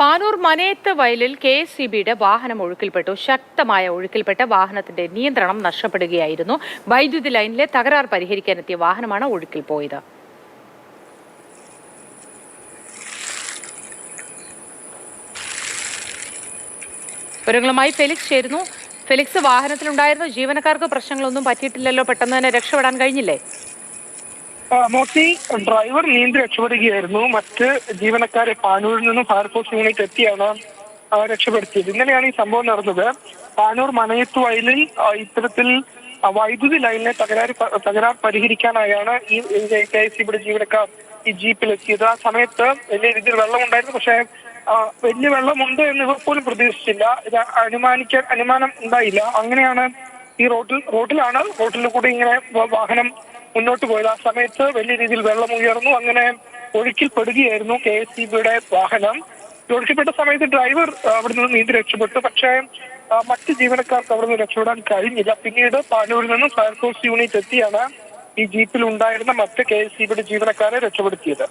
പാനൂർ മനയത്ത് വയലിൽ KSEBയുടെ വാഹനം ഒഴുക്കിൽപ്പെട്ടു. ശക്തമായ ഒഴുക്കിൽപ്പെട്ട് വാഹനത്തിന്റെ നിയന്ത്രണം നഷ്ടപ്പെടുകയായിരുന്നു. വൈദ്യുതി ലൈനിലെ തകരാർ പരിഹരിക്കാനെത്തിയ വാഹനമാണ് ഒഴുക്കിൽ പോയത്. വിവരങ്ങളുമായി ഫെലിക്സ് ചേരുന്നു. ഫെലിക്സ്, വാഹനത്തിലുണ്ടായിരുന്ന ജീവനക്കാർക്ക് പ്രശ്നങ്ങളൊന്നും പറ്റിയിട്ടില്ലല്ലോ? പെട്ടെന്ന് തന്നെ രക്ഷപ്പെടാൻ കഴിഞ്ഞില്ലേ? മോത്തി, ഡ്രൈവർ നീന്തി രക്ഷപ്പെടുകയായിരുന്നു. മറ്റ് ജീവനക്കാരെ പാനൂരിൽ നിന്നും ഫയർഫോഴ്സ് യൂണിറ്റ് എത്തിയാണ് രക്ഷപ്പെടുത്തിയത്. ഇന്നലെയാണ് ഈ സംഭവം നടന്നത്. പാനൂർ മനയത്ത് വയലിൽ ഇത്തരത്തിൽ വൈദ്യുതി ലൈനിലെ തകരാർ പരിഹരിക്കാനായാണ് ഈ KSEBയുടെ ജീവനക്കാർ ഈ ജീപ്പിലെത്തിയത്. ആ സമയത്ത് വലിയ രീതിയിൽ വെള്ളമുണ്ടായിരുന്നു. പക്ഷേ വലിയ വെള്ളമുണ്ട് എന്ന് ഇവർ പോലും പ്രതീക്ഷിച്ചില്ല. ഇത് അനുമാനം ഉണ്ടായില്ല. അങ്ങനെയാണ് ഈ റോട്ടിൽ കൂടി ഇങ്ങനെ വാഹനം മുന്നോട്ട് പോയത്. ആ സമയത്ത് വലിയ രീതിയിൽ വെള്ളം ഉയർന്നു. അങ്ങനെ ഒഴുക്കിൽപ്പെടുകയായിരുന്നു KSEBയുടെ വാഹനം. ഒഴുക്കിൽപ്പെട്ട സമയത്ത് ഡ്രൈവർ അവിടെ നിന്ന് നീന്തി രക്ഷപ്പെട്ടു. പക്ഷേ മറ്റ് ജീവനക്കാർക്ക് അവിടെ നിന്ന് രക്ഷപ്പെടാൻ കഴിഞ്ഞില്ല. പിന്നീട് പാനൂരിൽ നിന്നും ഫയർഫോഴ്സ് യൂണിറ്റ് എത്തിയാണ് ഈ ജീപ്പിൽ ഉണ്ടായിരുന്ന മറ്റ് KSEBയുടെ ജീവനക്കാരെ രക്ഷപ്പെടുത്തിയത്.